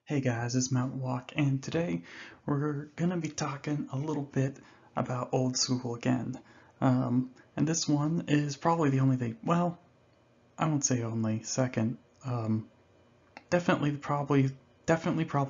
Hey guys, it's Mountain Walk, and today we're gonna be talking a little bit about old school again. And this one is probably the only thing, well, I won't say only, second. Definitely, probably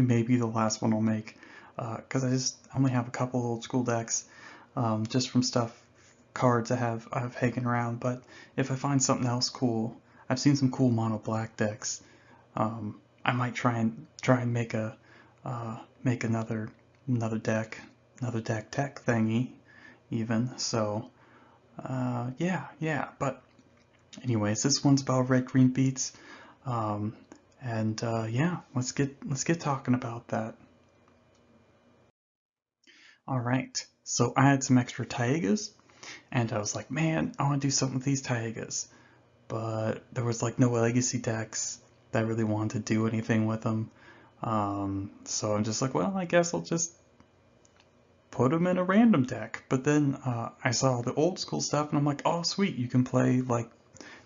maybe the last one I'll make, because I just only have a couple old school decks, just from cards I've hanging around. But if I find something else cool, I've seen some cool mono black decks. I might try and make another deck tech thingy even. So yeah. But anyways, this one's about red green beats. Um, and yeah, let's get talking about that. All right. So I had some extra Taigas, and I was like, man, I want to do something with these Taigas. But there was like no legacy decks that really wanted to do anything with them. So I'm just like, well, I guess I'll just put them in a random deck. But then I saw the old school stuff, and I'm like, oh, sweet, you can play like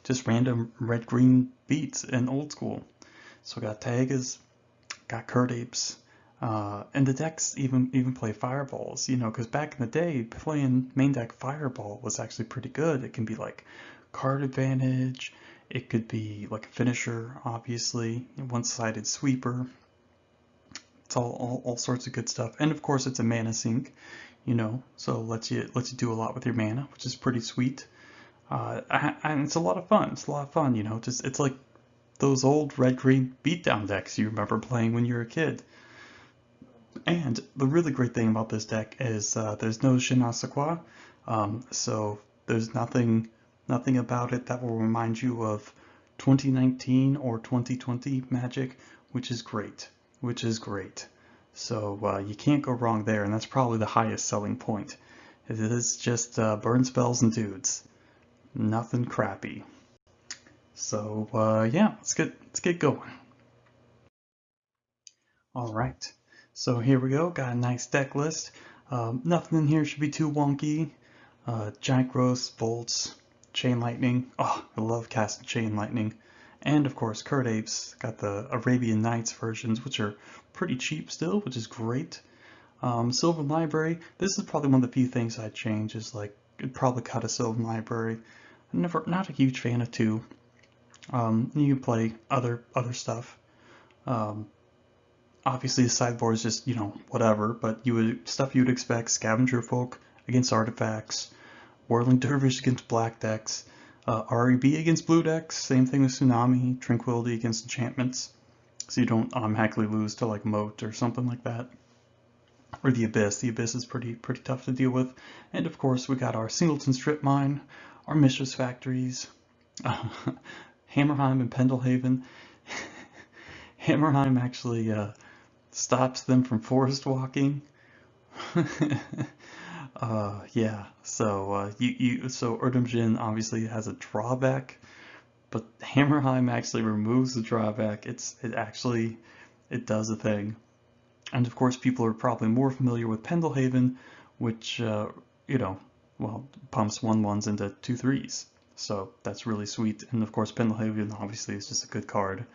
just random red green beats in old school. So I got Tagas, got Curd Apes, and the decks even play fireballs. Because back in the day, playing main deck fireball was actually pretty good. It can be like card advantage. It could be like a finisher, obviously, one-sided sweeper. It's all sorts of good stuff. And of course, it's a mana sink, so lets you do a lot with your mana, which is pretty sweet. And it's a lot of fun. It's a lot of fun, Just it's like those old red green beatdown decks you remember playing when you were a kid. And the really great thing about this deck is there's no Je ne sais quoi, so there's nothing about it that will remind you of 2019 or 2020 Magic, which is great. Which is great. So you can't go wrong there, and that's probably the highest selling point. It is just burn spells and dudes. Nothing crappy. So yeah, let's get going. All right. So here we go. Got a nice deck list. Nothing in here should be too wonky. Giant Growths, Bolts, Chain Lightning. Oh, I love casting Chain Lightning. And of course, Curd Apes. Got the Arabian Nights versions, which are pretty cheap still, which is great. Sylvan Library. This is probably one of the few things I'd change. Is like I'd probably cut a Sylvan Library. Not a huge fan of two. You can play other stuff. Um, Obviously, the sideboard is just whatever, but stuff you would expect: Scavenger Folk against artifacts, Whirling Dervish against black decks, REB against blue decks. Same thing with Tsunami, Tranquility against enchantments, so you don't automatically lose to like Moat or something like that. Or the Abyss. The Abyss is pretty tough to deal with. And of course, we got our Singleton Strip Mine, our Mistress Factories, Hammerheim and Pendelhaven. Hammerheim actually stops them from forest walking. Yeah. So so Erdemjin obviously has a drawback, but Hammerheim actually removes the drawback. It does a thing. And of course, people are probably more familiar with Pendelhaven, which you know, well, pumps 1/1s into 2/3s. So that's really sweet. And of course, Pendelhaven obviously is just a good card.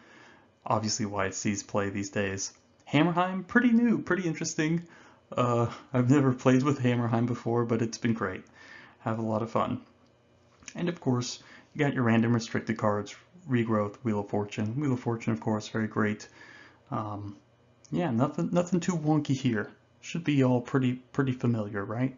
Obviously, why it sees play these days. Hammerheim, pretty new, pretty interesting. I've never played with Hammerheim before, but it's been great. Have a lot of fun. And of course, you got your random restricted cards, Regrowth, Wheel of Fortune. Wheel of Fortune, of course, very great. Um, yeah, nothing too wonky here. Should be all pretty familiar, right?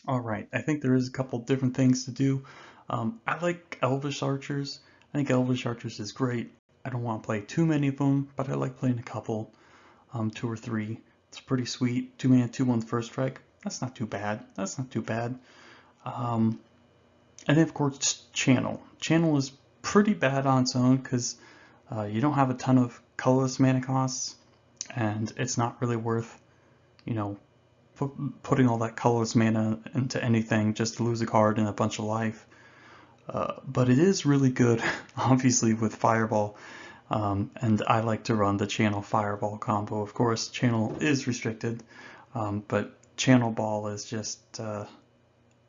All right, I think there is a couple different things to do. I like Elvish Archers. I think Elvish Archers is great. I don't want to play too many of them, but I like playing a couple, two or three. It's pretty sweet. 2 mana, 2/1 first strike. That's not too bad. That's not too bad. Um, and then of course Channel. Channel is pretty bad on its own because you don't have a ton of colorless mana costs, and it's not really worth, you know, putting all that colorless mana into anything just to lose a card and a bunch of life. But it is really good, obviously, with Fireball. And I like to run the Channel Fireball combo. Of course, Channel is restricted, but Channel Ball is just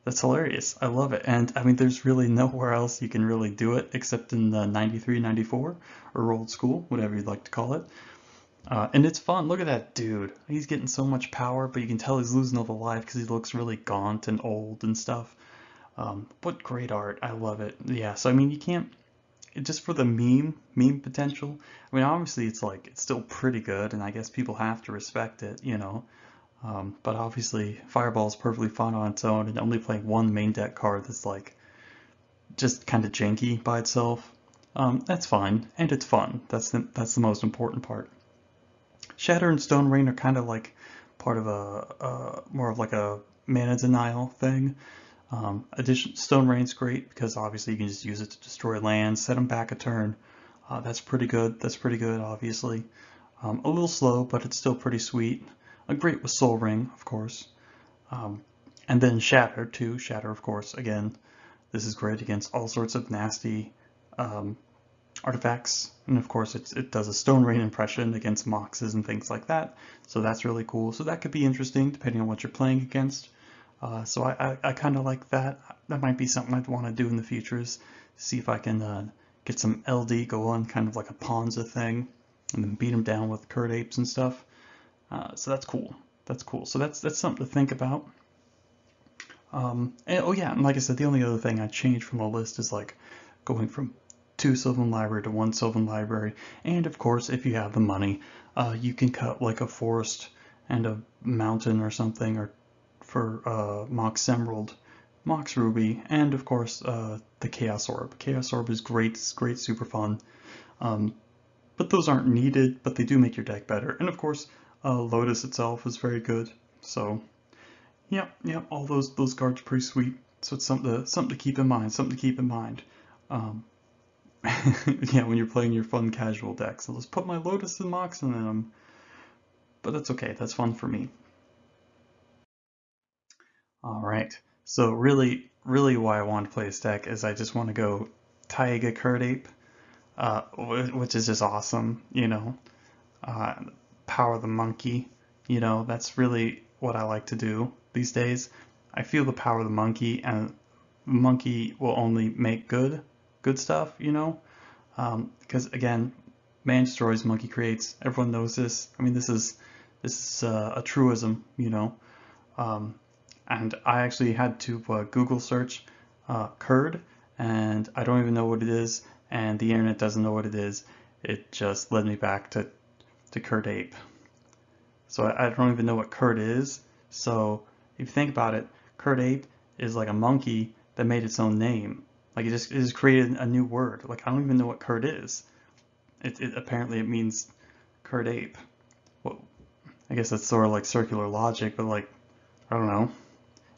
That's hilarious. I love it. And I mean, there's really nowhere else you can really do it except in the 93, 94, or old school, whatever you'd like to call it. And it's fun. Look at that dude. He's getting so much power, but you can tell he's losing all the life because he looks really gaunt and old and stuff. What great art. I love it. Yeah, so I mean, you can't, just for the meme potential. I mean, obviously it's like, it's still pretty good, and I guess people have to respect it, you know. But obviously, Fireball is perfectly fine on its own, and only playing one main deck card that's like just kind of janky by itself. That's fine, and it's fun. That's the most important part. Shatter and Stone Rain are kind of like part of a more of like a mana denial thing. Stone Rain's great because obviously you can just use it to destroy lands, set them back a turn. That's pretty good. That's pretty good, obviously. A little slow, but it's still pretty sweet. Great with Soul Ring, of course. And then Shatter, too. Shatter, of course, again, this is great against all sorts of nasty artifacts. And of course, it does a Stone Rain impression against Moxes and things like that. So that's really cool. So that could be interesting depending on what you're playing against. So I kind of like that. That might be something I'd want to do in the future, is see if I can get some LD go on, kind of like a Ponza thing, and then beat them down with Curd Apes and stuff. So that's cool. That's cool. So that's something to think about. Oh yeah, and like I said, the only other thing I changed from the list is like going from 2 Sylvan Library to 1 Sylvan Library. And of course, if you have the money, you can cut like a forest and a mountain or something, or for Mox Emerald, Mox Ruby, and of course the Chaos Orb. Chaos Orb is great, it's great, super fun. But those aren't needed, but they do make your deck better. And of course, Lotus itself is very good. So, yeah, all those cards are pretty sweet. So it's something to keep in mind. Something to keep in mind. Yeah, when you're playing your fun casual deck. So let's put my Lotus and Mox in them. But that's okay. That's fun for me. All right. So really, why I want to play this deck is I just want to go Taiga Curd Ape, which is just awesome. You know, uh, Power the Monkey. You know, that's really what I like to do these days. I feel the power of the monkey, and the monkey will only make good stuff. You know, because again, man destroys, monkey creates. Everyone knows this. I mean, this is a truism. You know. Um, and I actually had to Google search curd, and I don't even know what it is, and the internet doesn't know what it is. It just led me back to Curd Ape. So I don't even know what curd is. So if you think about it, Curd Ape is like a monkey that made its own name. Like it just created a new word. Like I don't even know what curd is. Apparently it means Curd Ape. Well, I guess that's sort of like circular logic, but like I don't know.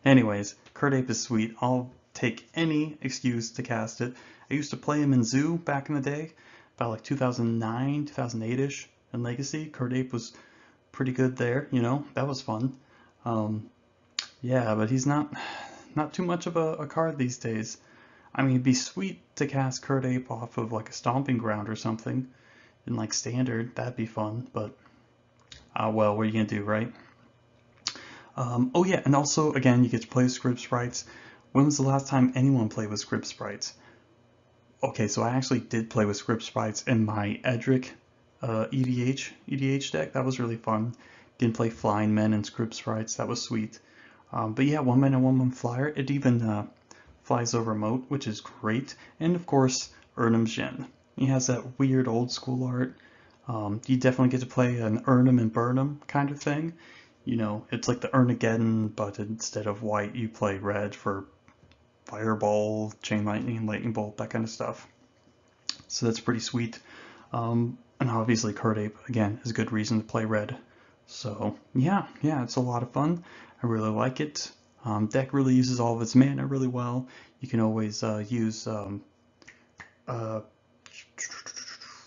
Anyways, Curd Ape is sweet. I'll take any excuse to cast it. I used to play him in Zoo back in the day, about like 2009, 2008-ish in Legacy. Curd Ape was pretty good there, you know, that was fun. Um, yeah, but he's not too much of a card these days. I mean, it'd be sweet to cast Curd Ape off of like a Stomping Ground or something in like Standard. That'd be fun, but well, what are you gonna do, right? Oh yeah, and also, again, you get to play with script sprites. When was the last time anyone played with script sprites? Okay, so I actually did play with script sprites in my Edric EDH deck. That was really fun. Didn't play Flying Men and script sprites. That was sweet. But yeah, 1 mana, 1/1 flyer. It even flies over moat, which is great. And of course, Urnum Jin. He has that weird old school art. You definitely get to play an Urnum and Burnham kind of thing. You know, it's like the Urnageddon, but instead of white, you play red for Fireball, Chain Lightning, Lightning Bolt, that kind of stuff. So that's pretty sweet. And obviously Curd Ape, again, is a good reason to play red. So yeah, it's a lot of fun. I really like it. Deck really uses all of its mana really well. You can always use, uh,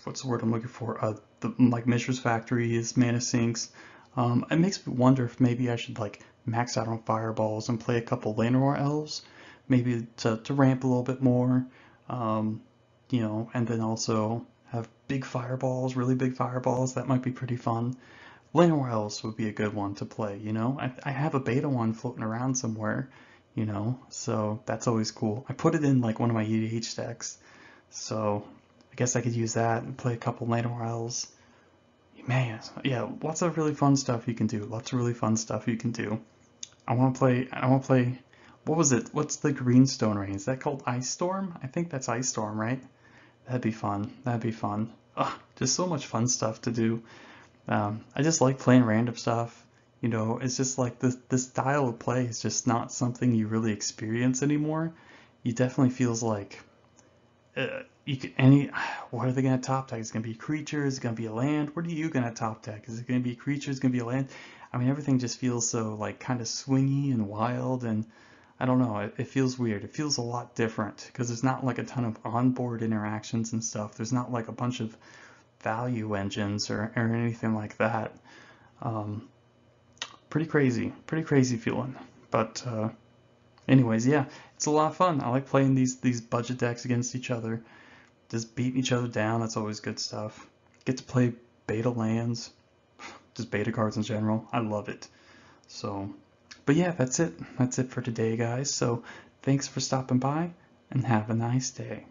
what's the word I'm looking for? Like Mishra's Factory is mana sinks. It makes me wonder if maybe I should like max out on fireballs and play a couple Llanowar elves, maybe to ramp a little bit more, you know, and then also have big fireballs, really big fireballs. That might be pretty fun. Llanowar elves would be a good one to play, you know. I have a beta one floating around somewhere, you know, so that's always cool. I put it in like one of my EDH decks, so I guess I could use that and play a couple Night Morels. Man, yeah, lots of really fun stuff you can do. Lots of really fun stuff you can do. I want to play, what was it? What's the Greenstone rain? Is that called Ice Storm? I think that's Ice Storm, right? That'd be fun. That'd be fun. Ugh, just so much fun stuff to do. I just like playing random stuff. You know, it's just like this style of play is just not something you really experience anymore. You definitely feels like you could any. What are they gonna top deck? Is it gonna be creatures? Is it gonna be a land? What are you gonna top deck? Is it gonna be creatures? Gonna be a land? I mean, everything just feels so like kind of swingy and wild, and I don't know. It feels weird. It feels a lot different because there's not like a ton of onboard interactions and stuff. There's not like a bunch of value engines or anything like that. Um, pretty crazy feeling. But anyways, yeah, it's a lot of fun. I like playing these budget decks against each other, just beating each other down. That's always good stuff. Get to play beta lands, just beta cards in general. I love it. So, but yeah, that's it. That's it for today, guys. So thanks for stopping by and have a nice day.